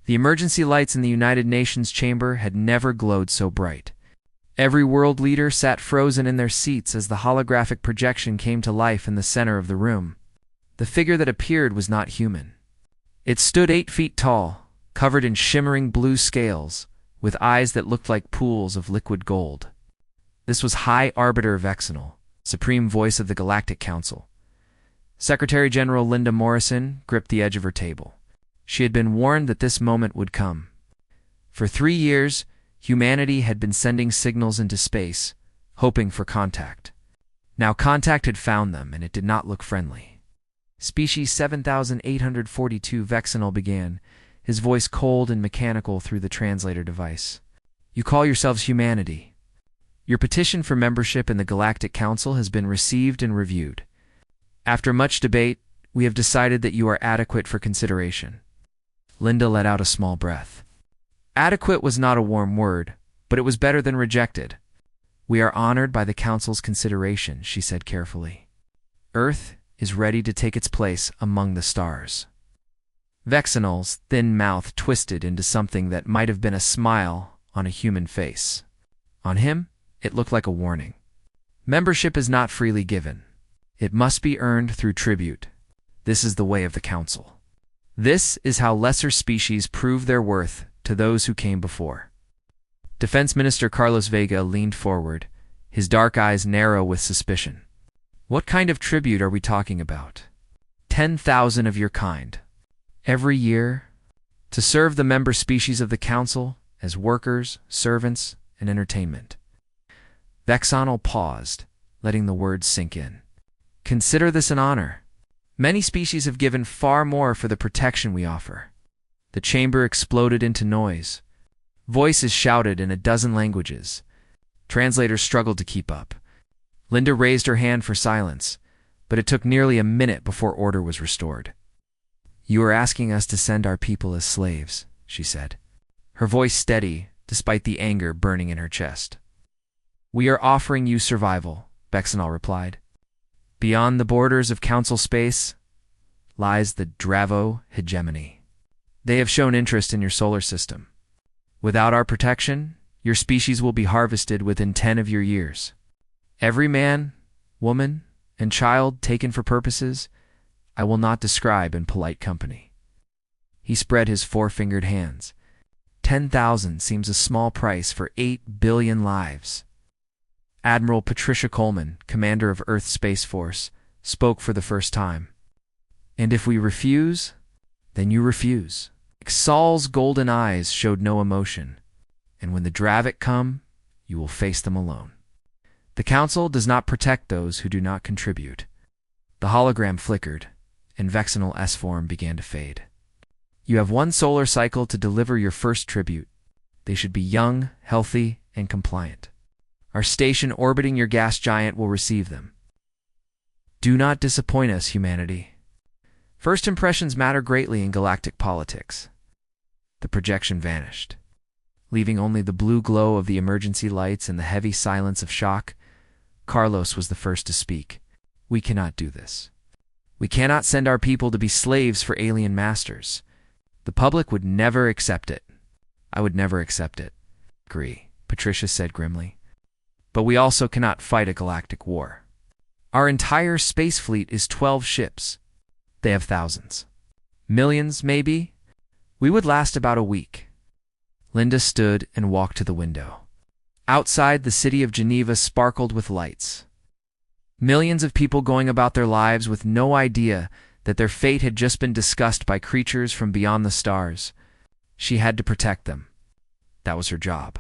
The emergency lights in the United Nations chamber had never glowed so bright. Every world leader sat frozen in their seats as the holographic projection came to life in the center of the room. The figure that appeared was not human. It stood 8 feet tall, covered in shimmering blue scales, with eyes that looked like pools of liquid gold. This was High Arbiter Vexenal, Supreme Voice of the Galactic Council. Secretary General Linda Morrison gripped the edge of her table. She had been warned that this moment would come. For 3 years, humanity had been sending signals into space, hoping for contact. Now contact had found them, and it did not look friendly. Species 7842 Vexenal began, his voice cold and mechanical through the translator device. You call yourselves humanity. Your petition for membership in the Galactic Council has been received and reviewed. After much debate, we have decided that you are adequate for consideration. Linda let out a small breath. Adequate was not a warm word, but it was better than rejected. We are honored by the Council's consideration, she said carefully. Earth is ready to take its place among the stars. Vexenal's thin mouth twisted into something that might have been a smile on a human face. On him, it looked like a warning. Membership is not freely given. It must be earned through tribute. This is the way of the Council. This is how lesser species prove their worth to those who came before. Defense Minister Carlos Vega leaned forward, his dark eyes narrow with suspicion. What kind of tribute are we talking about? 10,000 of your kind. Every year, to serve the member species of the Council as workers, servants, and entertainment. Vexenal paused, letting the words sink in. Consider this an honor. Many species have given far more for the protection we offer. The chamber exploded into noise. Voices shouted in a dozen languages. Translators struggled to keep up. Linda raised her hand for silence, but it took nearly a minute before order was restored. You are asking us to send our people as slaves, she said, her voice steady despite the anger burning in her chest. We are offering you survival, Vexenal replied. Beyond the borders of Council space lies the Dravo hegemony. They have shown interest in your solar system. Without our protection, your species will be harvested within 10 of your years. Every man, woman, and child taken for purposes I will not describe in polite company. He spread his 4-fingered hands. 10,000 seems a small price for 8 billion lives. Admiral Patricia Coleman, commander of Earth Space Force, spoke for the first time. And if we refuse, then you refuse. Saul's golden eyes showed no emotion, and when the Dravik come, you will face them alone. The Council does not protect those who do not contribute. The hologram flickered, and Vexenal S-form began to fade. You have 1 solar cycle to deliver your first tribute. They should be young, healthy, and compliant. Our station orbiting your gas giant will receive them. Do not disappoint us, humanity. First impressions matter greatly in galactic politics. The projection vanished, leaving only the blue glow of the emergency lights and the heavy silence of shock. Carlos was the first to speak. We cannot do this. We cannot send our people to be slaves for alien masters. The public would never accept it. I would never accept it. Agree, Patricia said grimly. But we also cannot fight a galactic war. Our entire space fleet is 12 ships. They have thousands. Millions, maybe? We would last about a week. Linda stood and walked to the window. Outside, the city of Geneva sparkled with lights. Millions of people going about their lives with no idea that their fate had just been discussed by creatures from beyond the stars. She had to protect them. That was her job.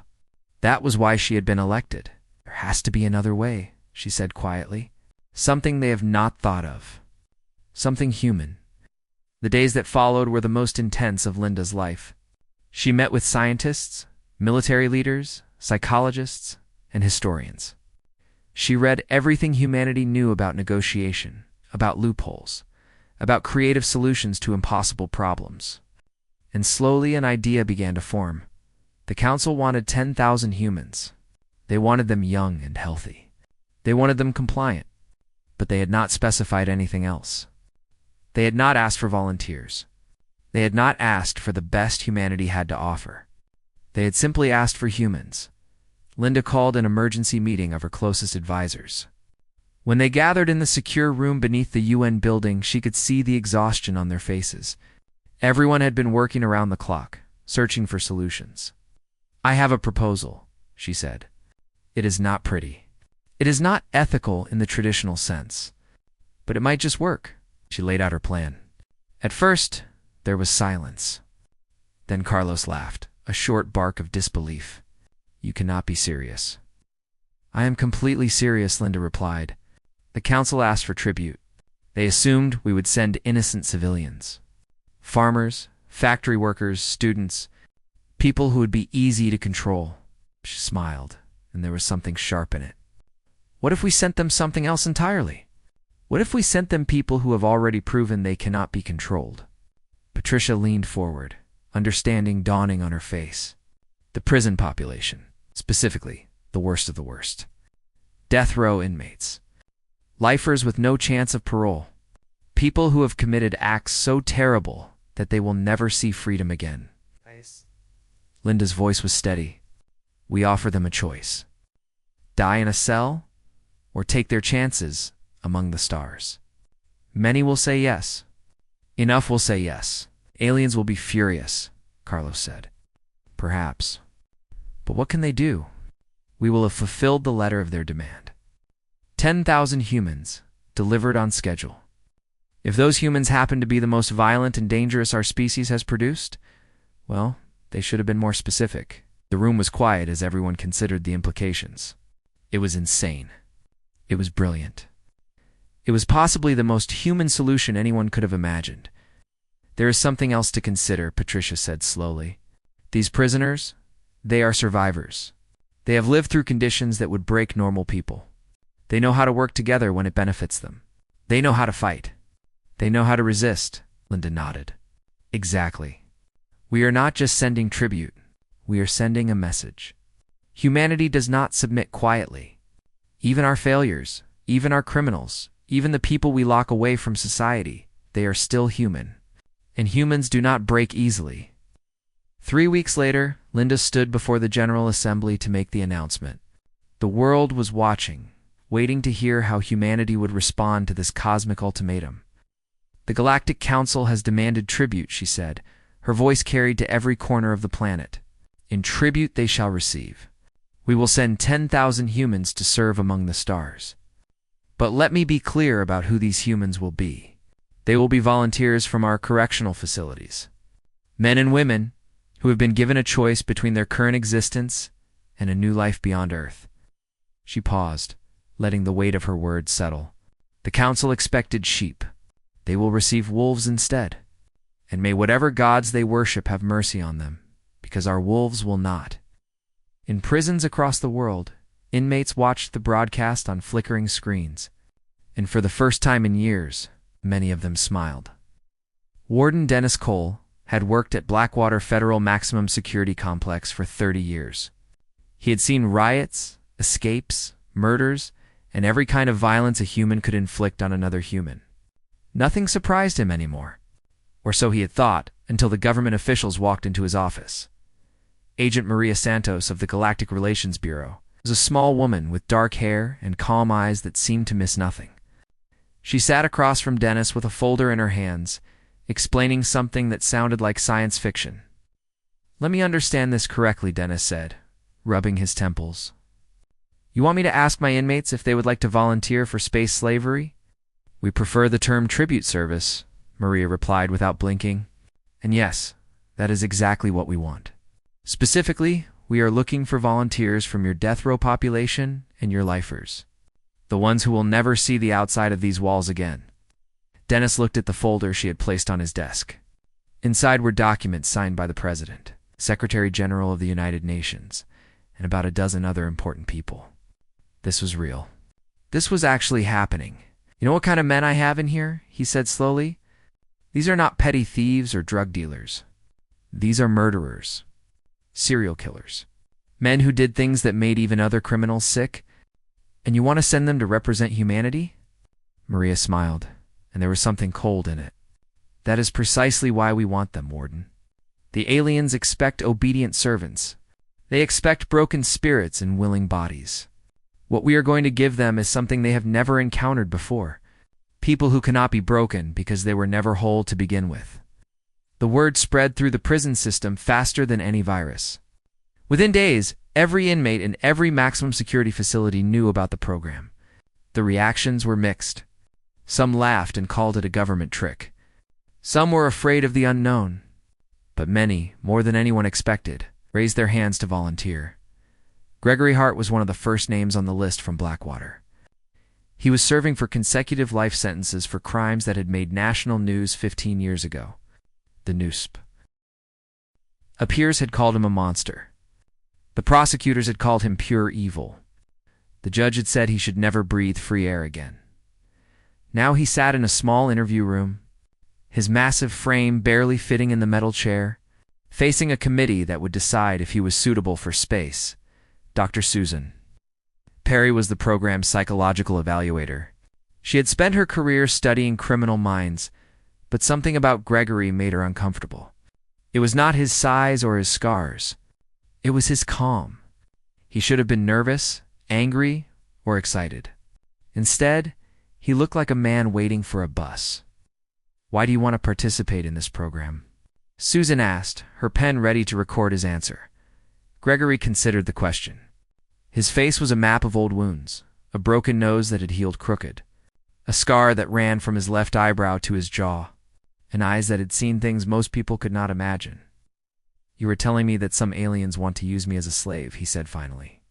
That was why she had been elected. There has to be another way, she said quietly. Something they have not thought of. Something human. The days that followed were the most intense of Linda's life. She met with scientists, military leaders, psychologists, and historians. She read everything humanity knew about negotiation, about loopholes, about creative solutions to impossible problems. And slowly an idea began to form. The Council wanted 10,000 humans. They wanted them young and healthy. They wanted them compliant, but they had not specified anything else. They had not asked for volunteers. They had not asked for the best humanity had to offer. They had simply asked for humans. Linda called an emergency meeting of her closest advisors. When they gathered in the secure room beneath the UN building, she could see the exhaustion on their faces. Everyone had been working around the clock, searching for solutions. "I have a proposal," she said. "It is not pretty. It is not ethical in the traditional sense. But it might just work." She laid out her plan. At first, there was silence. Then Carlos laughed, a short bark of disbelief. "You cannot be serious." "I am completely serious," Linda replied. "The council asked for tribute. They assumed we would send innocent civilians. Farmers, factory workers, students, people who would be easy to control." She smiled, and there was something sharp in it. "What if we sent them something else entirely? What if we sent them people who have already proven they cannot be controlled?" Patricia leaned forward, understanding dawning on her face. The prison population, specifically the worst of the worst. Death row inmates. Lifers with no chance of parole. People who have committed acts so terrible that they will never see freedom again. Linda's voice was steady. "We offer them a choice. Die in a cell, or take their chances among the stars. Many will say yes. Enough will say yes. Aliens will be furious," Carlos said. "Perhaps. But what can they do? We will have fulfilled the letter of their demand. 10,000 humans, delivered on schedule. If those humans happen to be the most violent and dangerous our species has produced, well, they should have been more specific." The room was quiet as everyone considered the implications. It was insane. It was brilliant. It was possibly the most human solution anyone could have imagined. "There is something else to consider," Patricia said slowly. "These prisoners, they are survivors. They have lived through conditions that would break normal people. They know how to work together when it benefits them. They know how to fight. They know how to resist." Linda nodded. "Exactly. We are not just sending tribute. We are sending a message. Humanity does not submit quietly. Even our failures, even our criminals, even the people we lock away from society, they are still human. And humans do not break easily." 3 weeks later, Linda stood before the General Assembly to make the announcement. The world was watching, waiting to hear how humanity would respond to this cosmic ultimatum. "The Galactic Council has demanded tribute," she said, her voice carried to every corner of the planet. "In tribute they shall receive. We will send 10,000 humans to serve among the stars. But let me be clear about who these humans will be. They will be volunteers from our correctional facilities. Men and women who have been given a choice between their current existence and a new life beyond Earth." She paused, letting the weight of her words settle. "The council expected sheep. They will receive wolves instead. And may whatever gods they worship have mercy on them, because our wolves will not." In prisons across the world, inmates watched the broadcast on flickering screens, and for the first time in years, many of them smiled. Warden Dennis Cole had worked at Blackwater Federal Maximum Security Complex for 30 years. He had seen riots, escapes, murders, and every kind of violence a human could inflict on another human. Nothing surprised him anymore, or so he had thought, until the government officials walked into his office. Agent Maria Santos of the Galactic Relations Bureau was a small woman with dark hair and calm eyes that seemed to miss nothing. She sat across from Dennis with a folder in her hands, explaining something that sounded like science fiction. "Let me understand this correctly," Dennis said, rubbing his temples. "You want me to ask my inmates if they would like to volunteer for space slavery?" "We prefer the term tribute service," Maria replied without blinking. "And yes, that is exactly what we want. Specifically, we are looking for volunteers from your death row population and your lifers. The ones who will never see the outside of these walls again." Dennis looked at the folder she had placed on his desk. Inside were documents signed by the President, Secretary General of the United Nations, and about a dozen other important people. This was real. This was actually happening. "You know what kind of men I have in here?" he said slowly. "These are not petty thieves or drug dealers. These are murderers. Serial killers. Men who did things that made even other criminals sick. And you want to send them to represent humanity?" Maria smiled, and there was something cold in it. That is precisely why we want them, Warden. The aliens expect obedient servants. They expect broken spirits and willing bodies. What we are going to give them is something they have never encountered before. People who cannot be broken because they were never whole to begin with. The word spread through the prison system faster than any virus. Within days, every inmate in every maximum security facility knew about the program. The reactions were mixed. Some laughed and called it a government trick. Some were afraid of the unknown. But many, more than anyone expected, raised their hands to volunteer. Gregory Hart was one of the first names on the list from Blackwater. He was serving for consecutive life sentences for crimes that had made national news 15 years ago. The NUSP. A peers had called him a monster. The prosecutors had called him pure evil. The judge had said he should never breathe free air again. Now he sat in a small interview room, his massive frame barely fitting in the metal chair, facing a committee that would decide if he was suitable for space. Dr. Susan Perry was the program's psychological evaluator. She had spent her career studying criminal minds, but something about Gregory made her uncomfortable. It was not his size or his scars. It was his calm. He should have been nervous, angry, or excited. Instead, he looked like a man waiting for a bus. "Why do you want to participate in this program?" Susan asked, her pen ready to record his answer. Gregory considered the question. His face was a map of old wounds, a broken nose that had healed crooked, a scar that ran from his left eyebrow to his jaw, and eyes that had seen things most people could not imagine. "You were telling me that some aliens want to use me as a slave," he said finally.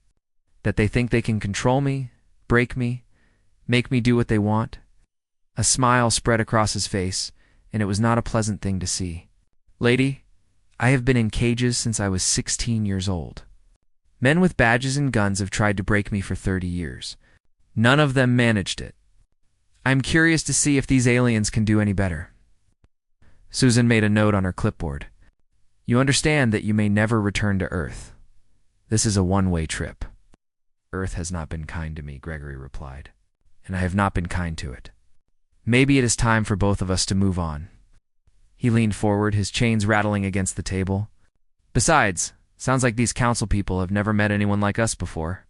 "That they think they can control me, break me, make me do what they want?" A smile spread across his face, and it was not a pleasant thing to see. "Lady, I have been in cages since I was 16 years old. Men with badges and guns have tried to break me for 30 years. None of them managed it. I'm curious to see if these aliens can do any better." Susan made a note on her clipboard. "You understand that you may never return to Earth. This is a one-way trip." "Earth has not been kind to me," Gregory replied, "and I have not been kind to it. Maybe it is time for both of us to move on." He leaned forward, his chains rattling against the table. "Besides, sounds like these council people have never met anyone like us before.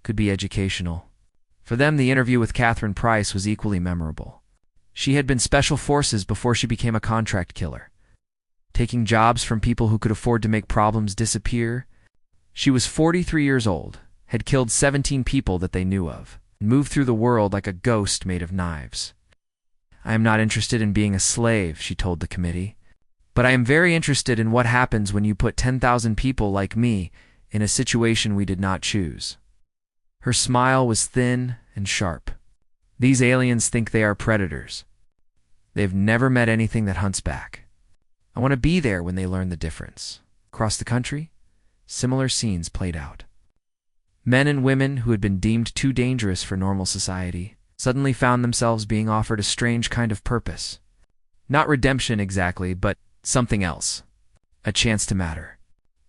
Could be educational." For them, the interview with Catherine Price was equally memorable. She had been special forces before she became a contract killer, taking jobs from people who could afford to make problems disappear. She was 43 years old, had killed 17 people that they knew of, and moved through the world like a ghost made of knives. "I am not interested in being a slave," she told the committee, "but I am very interested in what happens when you put 10,000 people like me in a situation we did not choose." Her smile was thin and sharp. "These aliens think they are predators. They've never met anything that hunts back. I want to be there when they learn the difference." Across the country, similar scenes played out. Men and women who had been deemed too dangerous for normal society suddenly found themselves being offered a strange kind of purpose. Not redemption exactly, but something else. A chance to matter.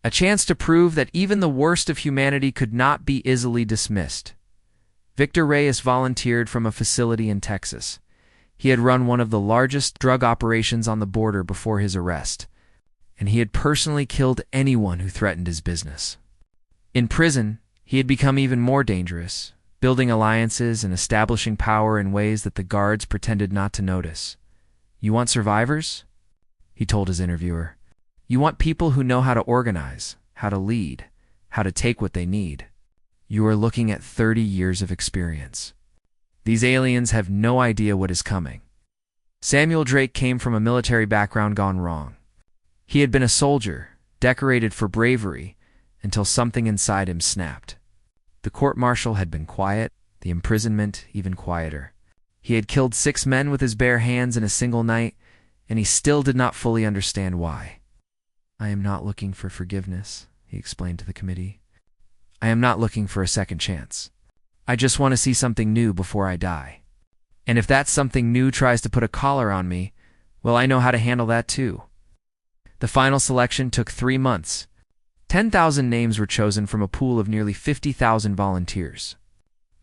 A chance to prove that even the worst of humanity could not be easily dismissed. Victor Reyes volunteered from a facility in Texas. He had run one of the largest drug operations on the border before his arrest, and he had personally killed anyone who threatened his business. In prison, he had become even more dangerous, building alliances and establishing power in ways that the guards pretended not to notice. "You want survivors?" he told his interviewer. "You want people who know how to organize, how to lead, how to take what they need. You are looking at 30 years of experience. These aliens have no idea what is coming." Samuel Drake came from a military background gone wrong. He had been a soldier, decorated for bravery, until something inside him snapped. The court-martial had been quiet, the imprisonment even quieter. He had killed 6 men with his bare hands in a single night, and he still did not fully understand why. "I am not looking for forgiveness," he explained to the committee. "I am not looking for a second chance. I just want to see something new before I die. And if that something new tries to put a collar on me, well, I know how to handle that too." The final selection took 3 months. 10,000 names were chosen from a pool of nearly 50,000 volunteers.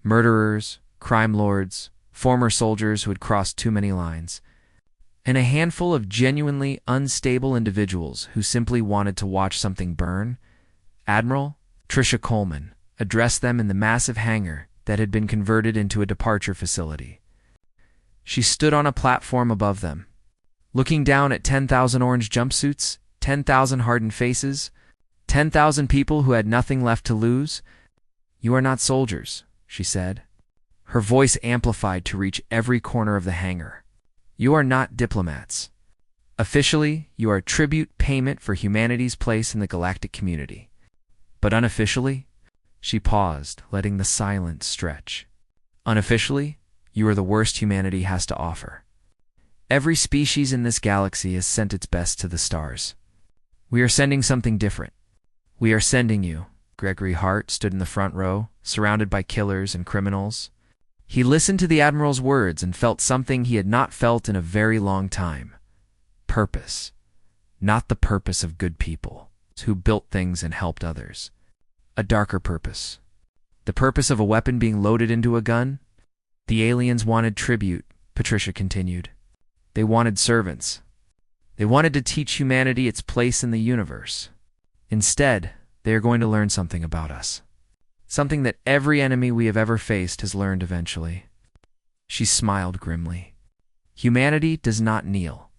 Murderers, crime lords, former soldiers who had crossed too many lines. and a handful of genuinely unstable individuals who simply wanted to watch something burn, Admiral Tricia Coleman addressed them in the massive hangar that had been converted into a departure facility. She stood on a platform above them, looking down at 10,000 orange jumpsuits, 10,000 hardened faces, 10,000 people who had nothing left to lose. "You are not soldiers," she said, her voice amplified to reach every corner of the hangar. "You are not diplomats. Officially, you are tribute payment for humanity's place in the galactic community. But unofficially," she paused, letting the silence stretch. "Unofficially, you are the worst humanity has to offer. Every species in this galaxy has sent its best to the stars. We are sending something different. We are sending you." Gregory Hart stood in the front row, surrounded by killers and criminals. He listened to the Admiral's words and felt something he had not felt in a very long time. Purpose. Not the purpose of good people who built things and helped others. A darker purpose. The purpose of a weapon being loaded into a gun? The aliens wanted tribute, Patricia continued. They wanted servants. They wanted to teach humanity its place in the universe. Instead, they are going to learn something about us. Something that every enemy we have ever faced has learned eventually. She smiled grimly. Humanity does not kneel.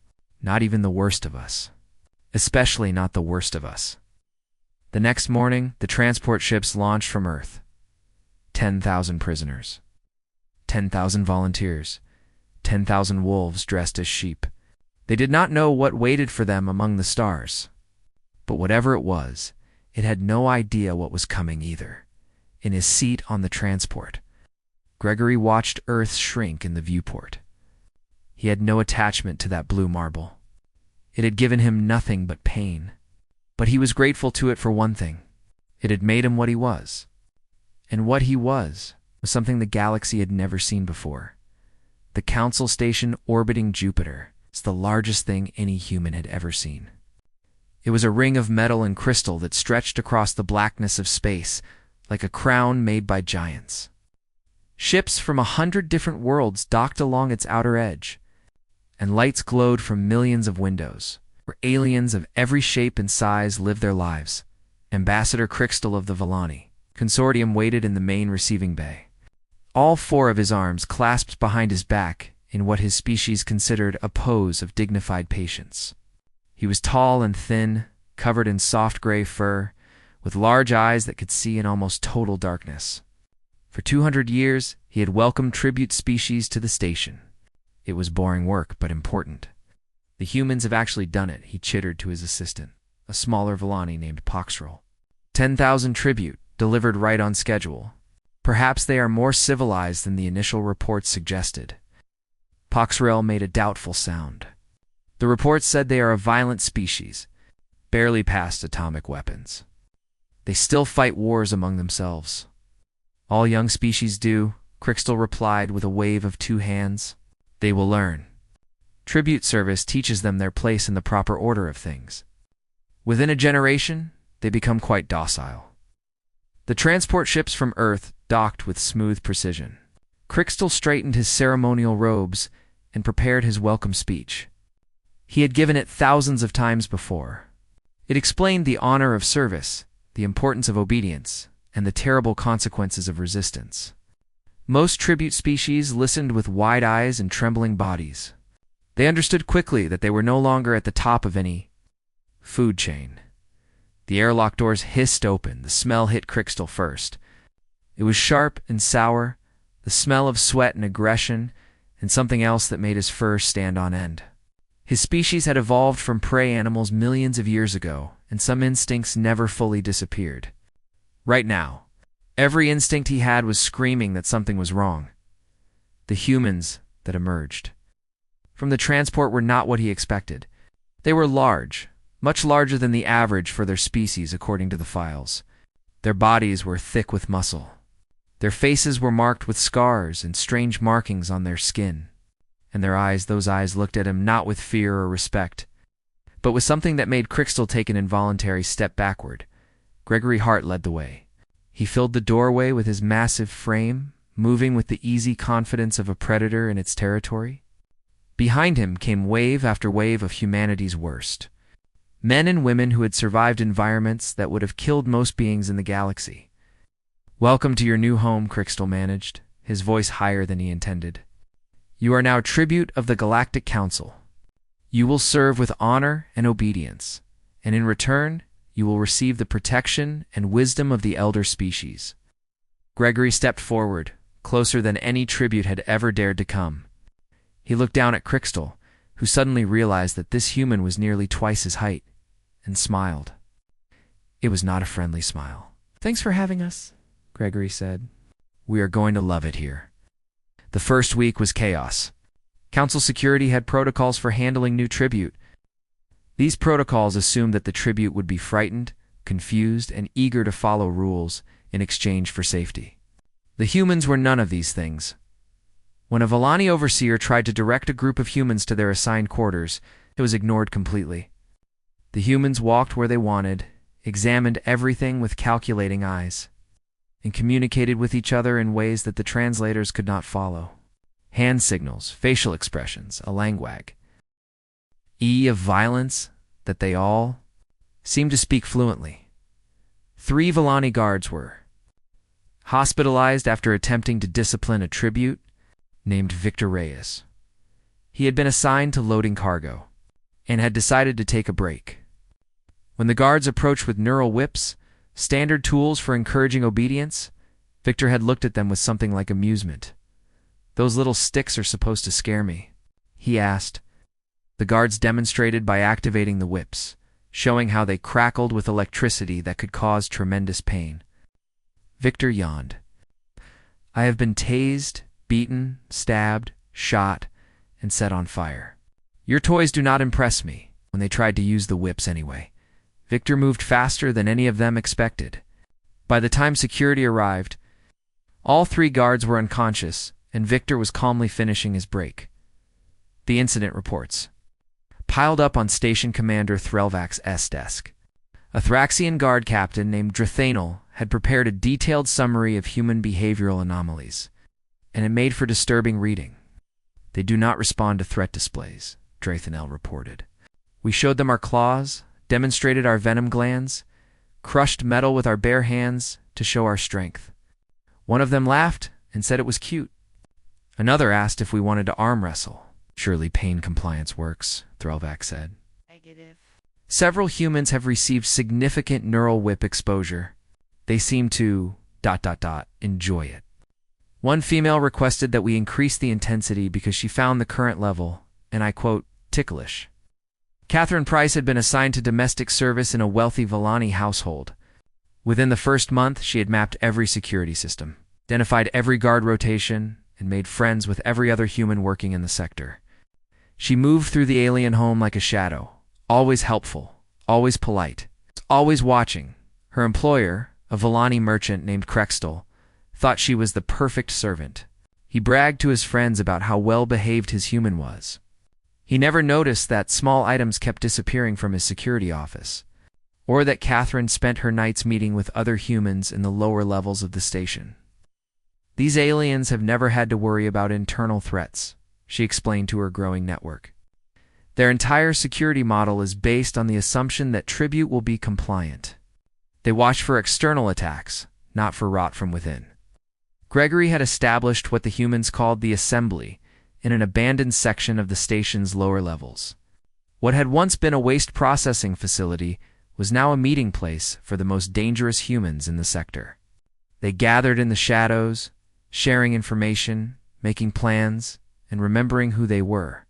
Not even the worst of us. Especially not the worst of us. The next morning, the transport ships launched from Earth. 10,000 prisoners. 10,000 volunteers. 10,000 wolves dressed as sheep. They did not know what waited for them among the stars. But whatever it was, it had no idea what was coming either. In his seat on the transport, Gregory watched Earth shrink in the viewport. He had no attachment to that blue marble. It had given him nothing but pain. But he was grateful to it for one thing. It had made him what he was. And what he was something the galaxy had never seen before. The Council Station orbiting Jupiter is the largest thing any human had ever seen. It was a ring of metal and crystal that stretched across the blackness of space, like a crown made by giants. Ships from 100 different worlds docked along its outer edge, and lights glowed from millions of windows, where aliens of every shape and size lived their lives. Ambassador Crixtal of the Villani Consortium waited in the main receiving bay, all four of his arms clasped behind his back in what his species considered a pose of dignified patience. He was tall and thin, covered in soft gray fur, with large eyes that could see in almost total darkness. For 200 years, he had welcomed tribute species to the station. It was boring work, but important. The humans have actually done it, he chittered to his assistant, a smaller Villani named Poxrel. 10,000 tribute, delivered right on schedule. Perhaps they are more civilized than the initial reports suggested. Poxrel made a doubtful sound. The reports said they are a violent species, barely past atomic weapons. They still fight wars among themselves. All young species do, Crixtal replied with a wave of two hands. They will learn. Tribute service teaches them their place in the proper order of things. Within a generation, they become quite docile. The transport ships from Earth docked with smooth precision. Crixtal straightened his ceremonial robes and prepared his welcome speech. He had given it thousands of times before. It explained the honor of service, the importance of obedience, and the terrible consequences of resistance. Most tribute species listened with wide eyes and trembling bodies. They understood quickly that they were no longer at the top of any food chain. The airlock doors hissed open. The smell hit Crixtal first. It was sharp and sour, the smell of sweat and aggression, and something else that made his fur stand on end. His species had evolved from prey animals millions of years ago, and some instincts never fully disappeared. Right now, every instinct he had was screaming that something was wrong. The humans that emerged from the transport were not what he expected. They were large, much larger than the average for their species according to the files. Their bodies were thick with muscle. Their faces were marked with scars and strange markings on their skin. And their eyes, those eyes looked at him not with fear or respect, but with something that made Crixtal take an involuntary step backward. Gregory Hart led the way. He filled the doorway with his massive frame, moving with the easy confidence of a predator in its territory. Behind him came wave after wave of humanity's worst. Men and women who had survived environments that would have killed most beings in the galaxy. "Welcome to your new home," Crystal managed, his voice higher than he intended. "You are now tribute of the Galactic Council. You will serve with honor and obedience, and in return, you will receive the protection and wisdom of the elder species." Gregory stepped forward, closer than any tribute had ever dared to come. He looked down at Crystal, who suddenly realized that this human was nearly twice his height, and smiled. It was not a friendly smile. "Thanks for having us," Gregory said. "We are going to love it here." The first week was chaos. Council security had protocols for handling new tribute. These protocols assumed that the tribute would be frightened, confused, and eager to follow rules in exchange for safety. The humans were none of these things. When a Volani overseer tried to direct a group of humans to their assigned quarters, it was ignored completely. The humans walked where they wanted, examined everything with calculating eyes, and communicated with each other in ways that the translators could not follow. Hand signals, facial expressions, a langwag. Of violence that they all seemed to speak fluently. 3 Volani guards were hospitalized after attempting to discipline a tribute named Victor Reyes. He had been assigned to loading cargo and had decided to take a break. When the guards approached with neural whips, standard tools for encouraging obedience, Victor had looked at them with something like amusement. "Those little sticks are supposed to scare me," he asked. The guards demonstrated by activating the whips, showing how they crackled with electricity that could cause tremendous pain. Victor yawned. "I have been tased, beaten, stabbed, shot, and set on fire. Your toys do not impress me." When they tried to use the whips anyway, Victor moved faster than any of them expected. By the time security arrived, all 3 guards were unconscious, and Victor was calmly finishing his break. The incident reports piled up on Station Commander Threlvax's desk. A Thraxian guard captain named Drathanel had prepared a detailed summary of human behavioral anomalies, and it made for disturbing reading. "They do not respond to threat displays," Drathanel reported. "We showed them our claws, demonstrated our venom glands, crushed metal with our bare hands to show our strength. One of them laughed and said it was cute. Another asked if we wanted to arm wrestle. Surely pain compliance works," Threlvax said. Negative. "Several humans have received significant neural whip exposure. They seem to ... enjoy it. One female requested that we increase the intensity because she found the current level, and I quote, ticklish." Catherine Price had been assigned to domestic service in a wealthy Volani household. Within the first month, she had mapped every security system, identified every guard rotation, and made friends with every other human working in the sector. She moved through the alien home like a shadow, always helpful, always polite, always watching. Her employer, a Volani merchant named Crextal, thought she was the perfect servant. He bragged to his friends about how well-behaved his human was. He never noticed that small items kept disappearing from his security office, or that Catherine spent her nights meeting with other humans in the lower levels of the station. "These aliens have never had to worry about internal threats," she explained to her growing network. "Their entire security model is based on the assumption that tribute will be compliant. They watch for external attacks, not for rot from within." Gregory had established what the humans called the Assembly in an abandoned section of the station's lower levels. What had once been a waste processing facility was now a meeting place for the most dangerous humans in the sector. They gathered in the shadows, sharing information, making plans, and remembering who they were.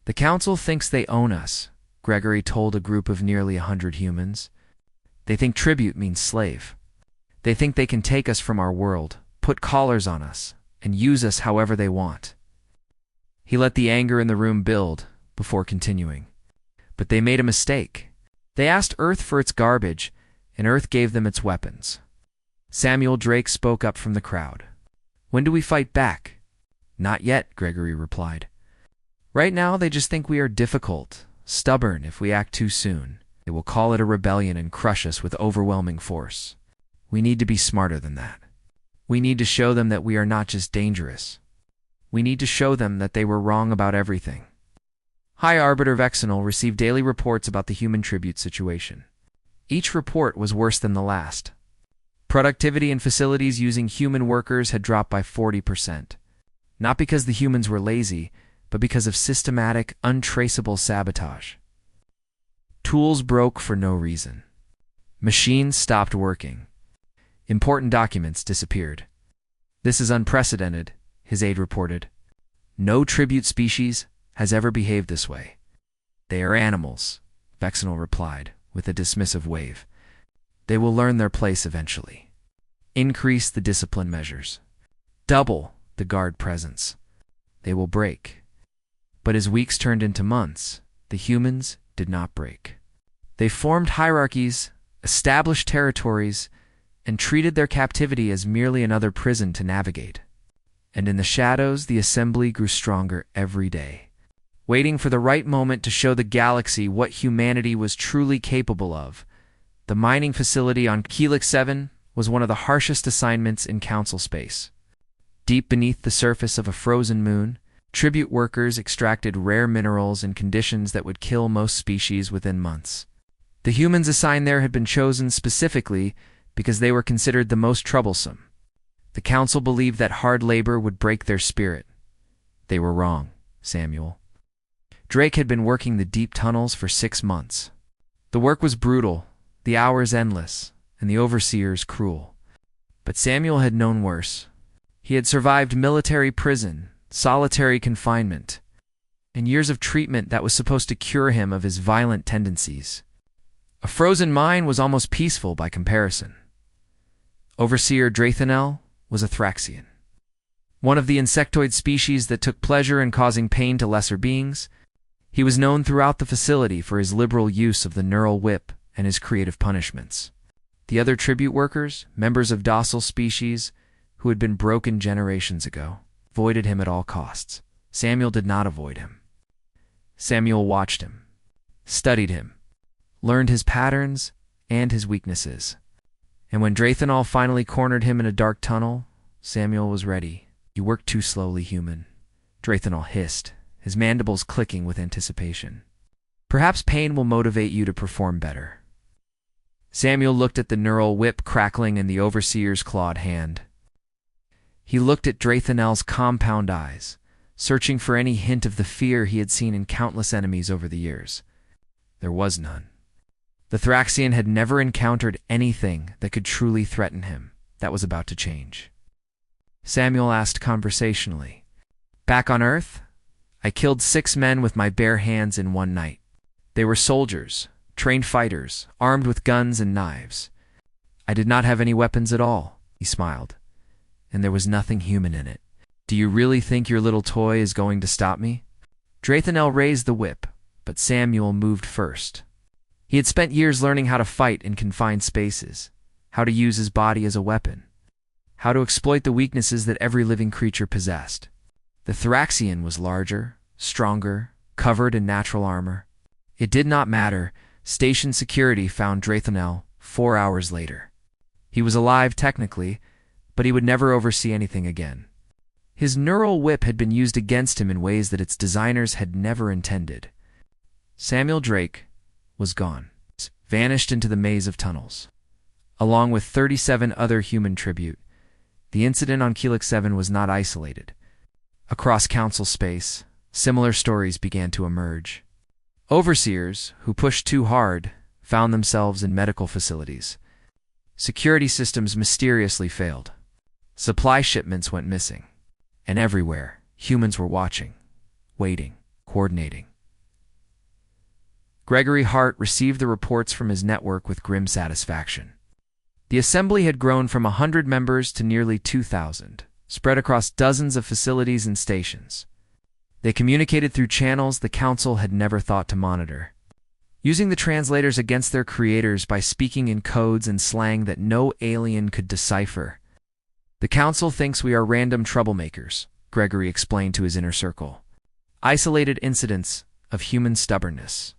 "The Council thinks they own us," Gregory told a group of nearly 100 humans. "They think tribute means slave. They think they can take us from our world, put collars on us, and use us however they want." He let the anger in the room build before continuing. "But they made a mistake. They asked Earth for its garbage, and Earth gave them its weapons." Samuel Drake spoke up from the crowd. "When do we fight back?" "Not yet," Gregory replied. "Right now they just think we are difficult, stubborn if we act too soon. They will call it a rebellion and crush us with overwhelming force. We need to be smarter than that. We need to show them that we are not just dangerous. We need to show them that they were wrong about everything. High Arbiter Vexenal received daily reports about the human tribute situation. Each report was worse than the last. Productivity in facilities using human workers had dropped by 40%. Not because the humans were lazy, but because of systematic, untraceable sabotage. Tools broke for no reason. Machines stopped working. Important documents disappeared. This is unprecedented, his aide reported. No tribute species has ever behaved this way. They are animals, Vexenal replied, with a dismissive wave. They will learn their place eventually. Increase the discipline measures. Double the guard presence. They will break. But as weeks turned into months, the humans did not break. They formed hierarchies, established territories, and treated their captivity as merely another prison to navigate. And in the shadows, the assembly grew stronger every day, waiting for the right moment to show the galaxy what humanity was truly capable of. The mining facility on Helix 7 was one of the harshest assignments in Council space. Deep beneath the surface of a frozen moon, tribute workers extracted rare minerals in conditions that would kill most species within months. The humans assigned there had been chosen specifically because they were considered the most troublesome. The Council believed that hard labor would break their spirit. They were wrong, Samuel. Drake had been working the deep tunnels for 6 months. The work was brutal, the hours endless, and the overseers cruel. But Samuel had known worse. He had survived military prison, solitary confinement, and years of treatment that was supposed to cure him of his violent tendencies. A frozen mine was almost peaceful by comparison. Overseer Draythanel was a Thraxian, one of the insectoid species that took pleasure in causing pain to lesser beings. He was known throughout the facility for his liberal use of the neural whip and his creative punishments. The other tribute workers, members of docile species who had been broken generations ago, avoided him at all costs. Samuel did not avoid him. Samuel watched him, studied him, learned his patterns and his weaknesses. And when Draythanol finally cornered him in a dark tunnel, Samuel was ready. "You work too slowly, human," Draythanol hissed, his mandibles clicking with anticipation. "Perhaps pain will motivate you to perform better." Samuel looked at the neural whip crackling in the overseer's clawed hand. He looked at Draythanel's compound eyes, searching for any hint of the fear he had seen in countless enemies over the years. There was none. The Thraxian had never encountered anything that could truly threaten him. That was about to change. Samuel asked conversationally, "Back on Earth, I killed 6 men with my bare hands in one night. They were soldiers, trained fighters, armed with guns and knives. I did not have any weapons at all," he smiled, "and there was nothing human in it. Do you really think your little toy is going to stop me?" Draythanel raised the whip, but Samuel moved first. He had spent years learning how to fight in confined spaces, how to use his body as a weapon, how to exploit the weaknesses that every living creature possessed. The Thraxian was larger, stronger, covered in natural armor. It did not matter. Station security found Draythanel 4 hours later. He was alive technically, but he would never oversee anything again. His neural whip had been used against him in ways that its designers had never intended. Samuel Drake was gone, vanished into the maze of tunnels. Along with 37 other human tribute, the incident on Helix 7 was not isolated. Across Council space, similar stories began to emerge. Overseers who pushed too hard found themselves in medical facilities. Security systems mysteriously failed. Supply shipments went missing. And everywhere, humans were watching, waiting, coordinating. Gregory Hart received the reports from his network with grim satisfaction. The assembly had grown from 100 members to nearly 2,000, spread across dozens of facilities and stations. They communicated through channels the Council had never thought to monitor, using the translators against their creators by speaking in codes and slang that no alien could decipher. "The Council thinks we are random troublemakers," Gregory explained to his inner circle. "Isolated incidents of human stubbornness.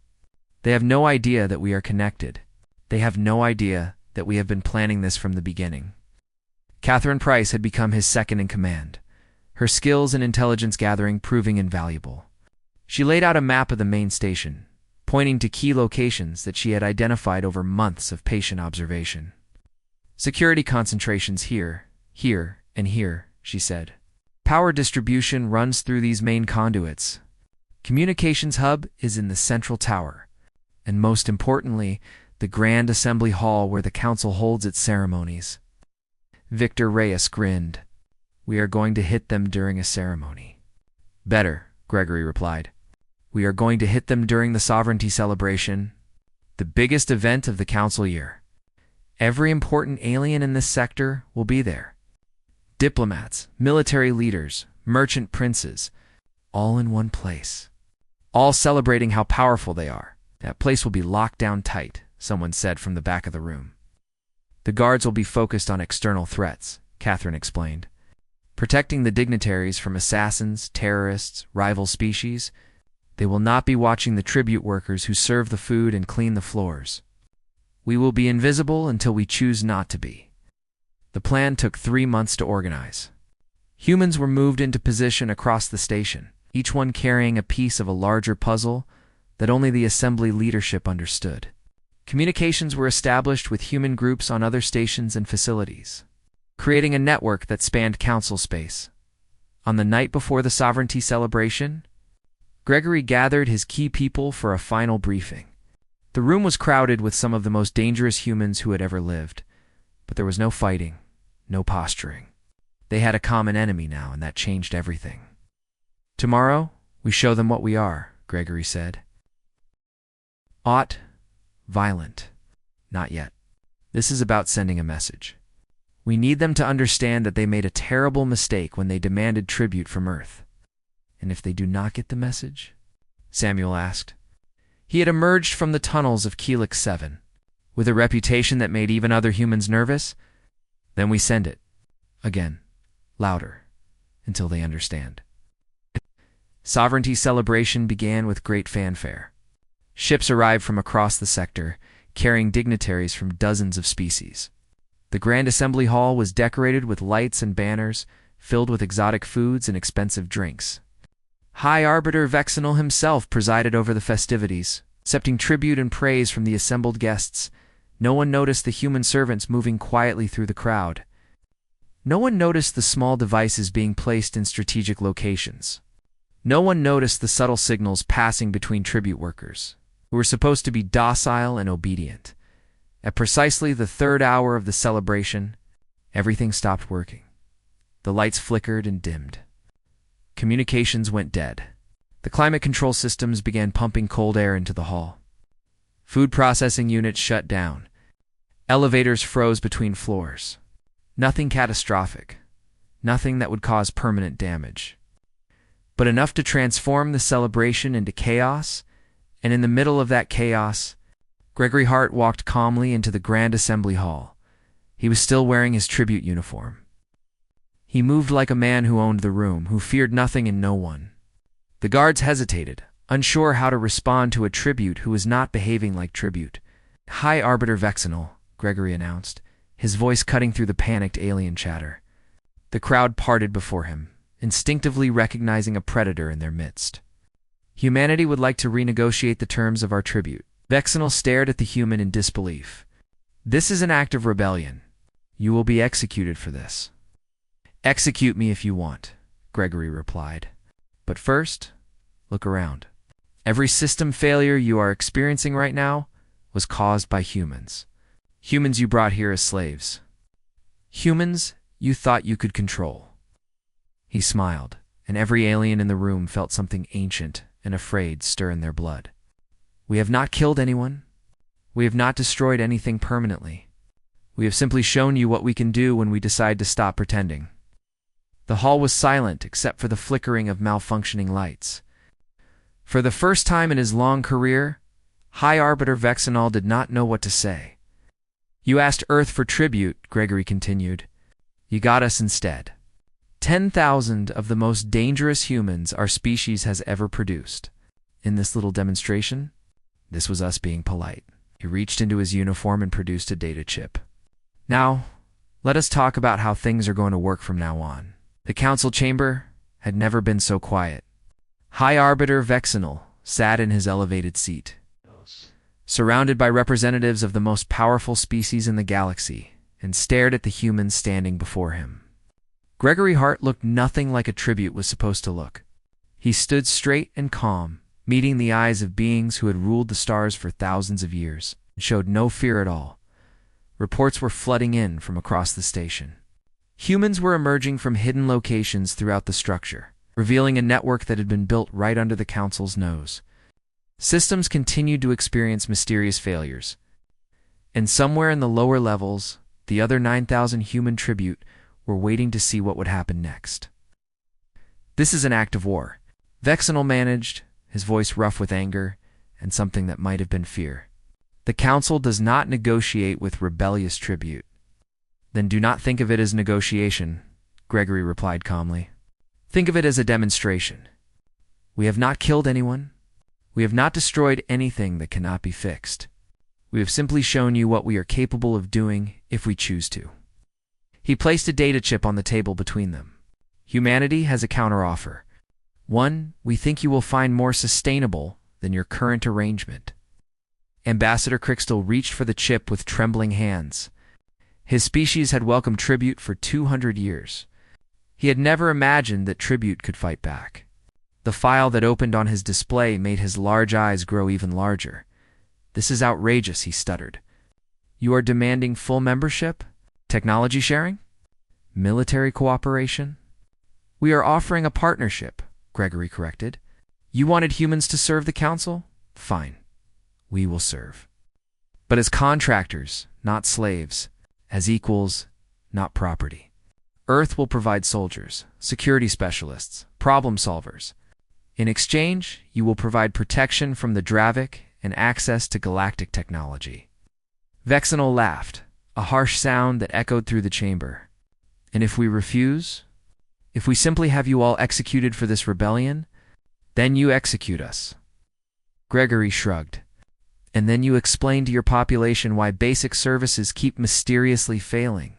They have no idea that we are connected. They have no idea that we have been planning this from the beginning." Catherine Price had become his second in command. her skills in intelligence gathering proving invaluable. She laid out a map of the main station, pointing to key locations that she had identified over months of patient observation. Security concentrations here, here, and here, she said. Power distribution runs through these main conduits. Communications hub is in the central tower, and most importantly, the Grand Assembly Hall where the Council holds its ceremonies. Victor Reyes grinned. We are going to hit them during a ceremony. Better, Gregory replied. We are going to hit them during the sovereignty celebration, the biggest event of the Council year. Every important alien in this sector will be there. Diplomats, military leaders, merchant princes, all in one place. All celebrating how powerful they are. That place will be locked down tight, someone said from the back of the room. The guards will be focused on external threats, Catherine explained. Protecting the dignitaries from assassins, terrorists, rival species. They will not be watching the tribute workers who serve the food and clean the floors. We will be invisible until we choose not to be. The plan took 3 months to organize. Humans were moved into position across the station, each one carrying a piece of a larger puzzle that only the assembly leadership understood. Communications were established with human groups on other stations and facilities, creating a network that spanned council space. On the night before the sovereignty celebration, Gregory gathered his key people for a final briefing. The room was crowded with some of the most dangerous humans who had ever lived, but there was no fighting, no posturing. They had a common enemy now, and that changed everything. Tomorrow, we show them what we are, Gregory said. Violent. Not yet. This is about sending a message. We need them to understand that they made a terrible mistake when they demanded tribute from Earth. And if they do not get the message? Samuel asked. He had emerged from the tunnels of Helix 7, with a reputation that made even other humans nervous. Then we send it. Again. Louder. Until they understand. Sovereignty celebration began with great fanfare. Ships arrived from across the sector, carrying dignitaries from dozens of species. The Grand Assembly Hall was decorated with lights and banners, filled with exotic foods and expensive drinks. High Arbiter Vexenal himself presided over the festivities, accepting tribute and praise from the assembled guests. No one noticed the human servants moving quietly through the crowd. No one noticed the small devices being placed in strategic locations. No one noticed the subtle signals passing between tribute workers, who were supposed to be docile and obedient. At precisely the 3rd hour of the celebration, everything stopped working. The lights flickered and dimmed. Communications went dead. The climate control systems began pumping cold air into the hall. Food processing units shut down. Elevators froze between floors. Nothing catastrophic. Nothing that would cause permanent damage. But enough to transform the celebration into chaos, and in the middle of that chaos, Gregory Hart walked calmly into the Grand Assembly Hall. He was still wearing his tribute uniform. He moved like a man who owned the room, who feared nothing and no one. The guards hesitated, unsure how to respond to a tribute who was not behaving like tribute. High Arbiter Vexenal, Gregory announced, his voice cutting through the panicked alien chatter. The crowd parted before him, instinctively recognizing a predator in their midst. Humanity would like to renegotiate the terms of our tribute. Vexenal stared at the human in disbelief. This is an act of rebellion. You will be executed for this. Execute me if you want, Gregory replied. But first, look around. Every system failure you are experiencing right now was caused by humans. Humans you brought here as slaves. Humans you thought you could control. He smiled, and every alien in the room felt something ancient and afraid stir in their blood. We have not killed anyone. We have not destroyed anything permanently. We have simply shown you what we can do when we decide to stop pretending. The hall was silent except for the flickering of malfunctioning lights. For the first time in his long career, High Arbiter Vexenal did not know what to say. You asked Earth for tribute, Gregory continued. You got us instead. 10,000 of the most dangerous humans our species has ever produced. In this little demonstration, this was us being polite. He reached into his uniform and produced a data chip. Now, let us talk about how things are going to work from now on. The council chamber, had never been so quiet. High Arbiter Vexenal sat in his elevated seat, surrounded by representatives of the most powerful species in the galaxy, and stared at the humans standing before him. Gregory Hart looked nothing like a tribute was supposed to look. He stood straight and calm, meeting the eyes of beings who had ruled the stars for thousands of years, and showed no fear at all. Reports were flooding in from across the station. Humans were emerging from hidden locations throughout the structure, revealing a network that had been built right under the Council's nose. Systems continued to experience mysterious failures, and somewhere in the lower levels, the other 9,000 human tribute were waiting to see what would happen next. "This is an act of war," Vexenal managed, his voice rough with anger and something that might have been fear. "The Council does not negotiate with rebellious tribute." "Then do not think of it as negotiation," Gregory replied calmly. "Think of it as a demonstration. We have not killed anyone. We have not destroyed anything that cannot be fixed. We have simply shown you what we are capable of doing if we choose to." He placed a data chip on the table between them. "Humanity has a counteroffer. One we think you will find more sustainable than your current arrangement." Ambassador Crixtal reached for the chip with trembling hands. His species had welcomed tribute for 200 years. He had never imagined that tribute could fight back. The file that opened on his display made his large eyes grow even larger. "This is outrageous," he stuttered. "You are demanding full membership? Technology sharing? Military cooperation?" "We are offering a partnership," Gregory corrected. "You wanted humans to serve the Council? Fine. We will serve. But as contractors, not slaves. As equals, not property. Earth will provide soldiers, security specialists, problem solvers. In exchange, you will provide protection from the Dravik and access to galactic technology." Vexenal laughed, a harsh sound that echoed through the chamber. "And if we refuse? If we simply have you all executed for this rebellion? Then you execute us." Gregory shrugged. "And then you explain to your population why basic services keep mysteriously failing.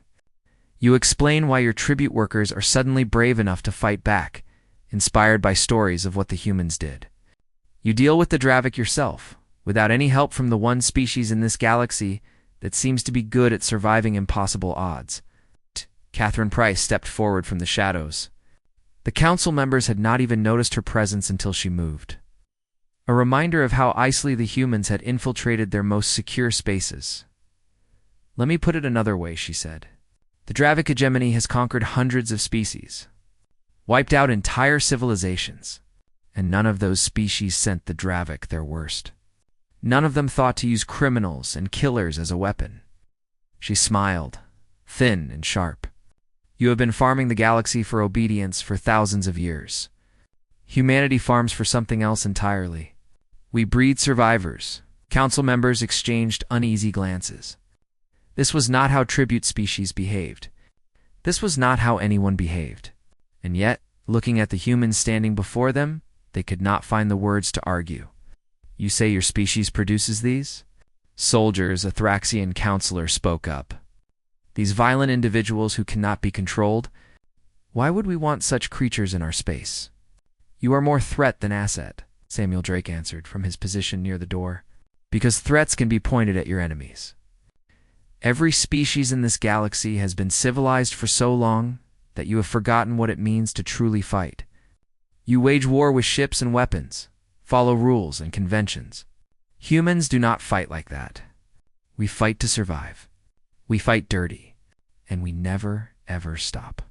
You explain why your tribute workers are suddenly brave enough to fight back, inspired by stories of what the humans did. You deal with the Dravik yourself, without any help from the one species in this galaxy that seems to be good at surviving impossible odds." Catherine Price stepped forward from the shadows. The Council members had not even noticed her presence until she moved. A reminder of how easily the humans had infiltrated their most secure spaces. "Let me put it another way," she said. "The Dravik hegemony has conquered hundreds of species, wiped out entire civilizations, and none of those species sent the Dravik their worst. None of them thought to use criminals and killers as a weapon." She smiled, thin and sharp. "You have been farming the galaxy for obedience for thousands of years. Humanity farms for something else entirely. We breed survivors." Council members exchanged uneasy glances. This was not how tribute species behaved. This was not how anyone behaved. And yet, looking at the humans standing before them, they could not find the words to argue. "You say your species produces these?" Soldiers, a Thraxian counselor, spoke up. "These violent individuals who cannot be controlled? Why would we want such creatures in our space?" "You are more threat than asset," Samuel Drake answered from his position near the door. "Because threats can be pointed at your enemies. Every species in this galaxy has been civilized for so long that you have forgotten what it means to truly fight. You wage war with ships and weapons, follow rules and conventions. Humans do not fight like that. We fight to survive. We fight dirty, and we never, ever stop."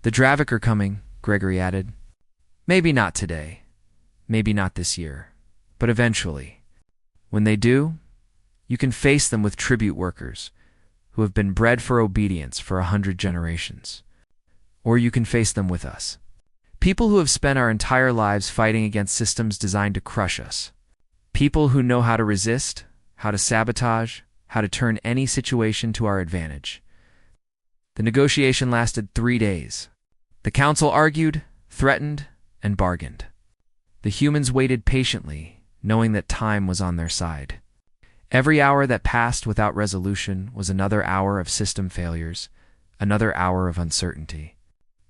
"The Dravik are coming," Gregory added. "Maybe not today, maybe not this year, but eventually. When they do, you can face them with tribute workers who have been bred for obedience for 100 generations. Or you can face them with us. People who have spent our entire lives fighting against systems designed to crush us. People who know how to resist, how to sabotage, how to turn any situation to our advantage." The negotiation lasted 3 days. The Council argued, threatened, and bargained. The humans waited patiently, knowing that time was on their side. Every hour that passed without resolution was another hour of system failures, another hour of uncertainty,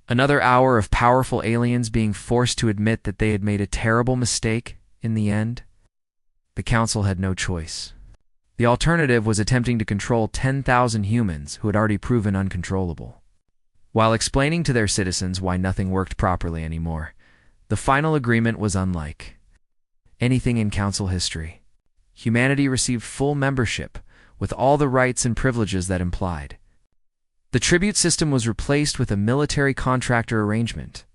Another hour of powerful aliens being forced to admit that they had made a terrible mistake in the end. The Council had no choice. The alternative was attempting to control 10,000 humans who had already proven uncontrollable. While explaining to their citizens why nothing worked properly anymore, the final agreement was unlike anything in Council history. Humanity received full membership, with all the rights and privileges that implied. The tribute system was replaced with a military contractor arrangement.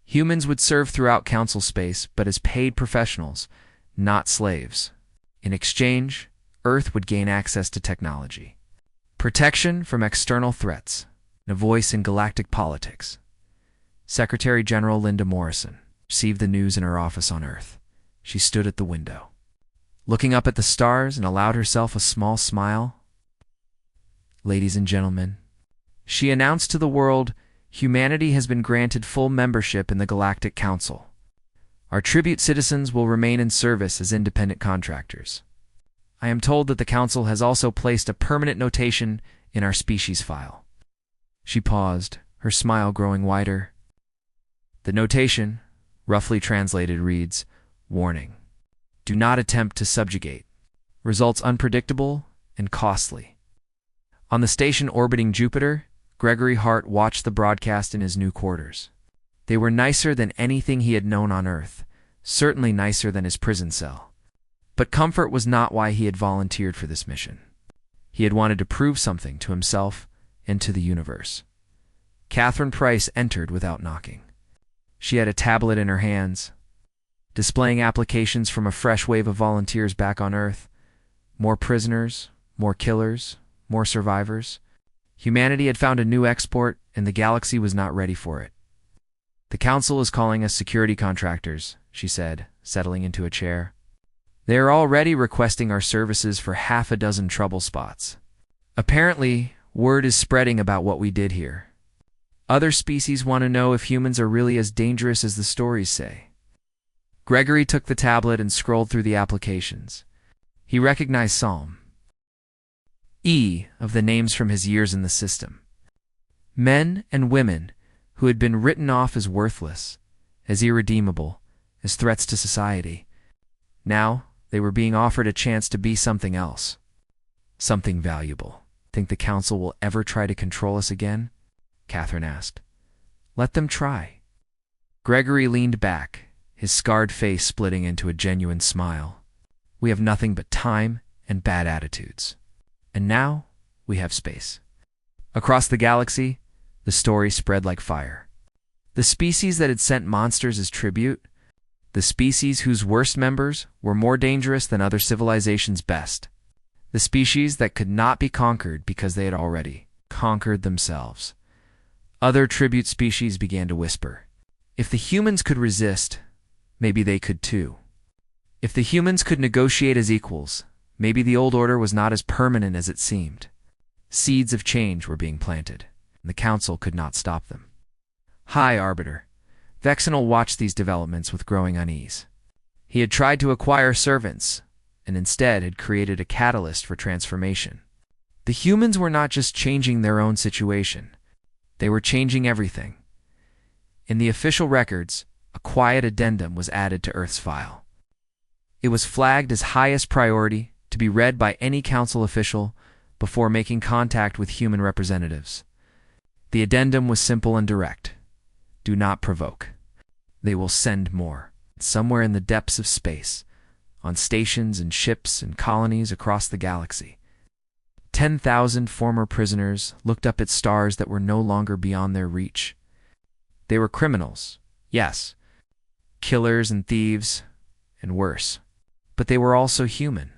Humans would serve throughout Council space, but as paid professionals, not slaves. In exchange, Earth would gain access to technology, protection from external threats, and a voice in galactic politics. Secretary General Linda Morrison received the news in her office on Earth. She stood at the window, looking up at the stars, and allowed herself a small smile. "Ladies and gentlemen," she announced to the world, "humanity has been granted full membership in the Galactic Council. Our tribute citizens will remain in service as independent contractors. I am told that the Council has also placed a permanent notation in our species file." She paused, her smile growing wider. The notation, roughly translated, reads, "Warning. Do not attempt to subjugate. Results unpredictable and costly." On the station orbiting Jupiter, Gregory Hart watched the broadcast in his new quarters. They were nicer than anything he had known on Earth, certainly nicer than his prison cell. But comfort was not why he had volunteered for this mission. He had wanted to prove something to himself and to the universe. Catherine Price entered without knocking. She had a tablet in her hands, displaying applications from a fresh wave of volunteers back on Earth. More prisoners, more killers, more survivors. Humanity had found a new export, and the galaxy was not ready for it. "The Council is calling us security contractors," she said, settling into a chair. "They are already requesting our services for half a dozen trouble spots. Apparently, word is spreading about what we did here. Other species want to know if humans are really as dangerous as the stories say." Gregory took the tablet and scrolled through the applications. He recognized Psalm E of the names from his years in the system. Men and women who had been written off as worthless, as irredeemable, as threats to society. Now, they were being offered a chance to be something else. Something valuable. "Think the Council will ever try to control us again?" Catherine asked. "Let them try." Gregory leaned back, his scarred face splitting into a genuine smile. "We have nothing but time and bad attitudes. And now, we have space." Across the galaxy, the story spread like fire. The species that had sent monsters as tribute, the species whose worst members were more dangerous than other civilizations' best, the species that could not be conquered because they had already conquered themselves. Other tribute species began to whisper, "If the humans could resist, maybe they could too. If the humans could negotiate as equals, maybe the old order was not as permanent as it seemed." Seeds of change were being planted, and the Council could not stop them. High Arbiter Vexenal watched these developments with growing unease. He had tried to acquire servants, and instead had created a catalyst for transformation. The humans were not just changing their own situation, they were changing everything. In the official records, a quiet addendum was added to Earth's file. It was flagged as highest priority to be read by any Council official before making contact with human representatives. The addendum was simple and direct. "Do not provoke. They will send more, somewhere in the depths of space, on stations and ships and colonies across the galaxy." 10,000 former prisoners looked up at stars that were no longer beyond their reach. They were criminals, yes, killers and thieves, and worse. But they were also human.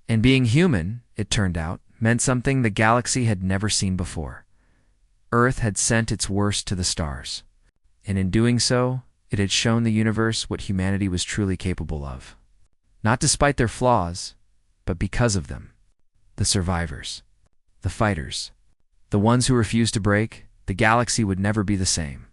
And being human, it turned out, meant something the galaxy had never seen before. Earth had sent its worst to the stars. And in doing so, it had shown the universe what humanity was truly capable of. Not despite their flaws, but because of them. The survivors. The fighters. The ones who refused to break, the galaxy would never be the same.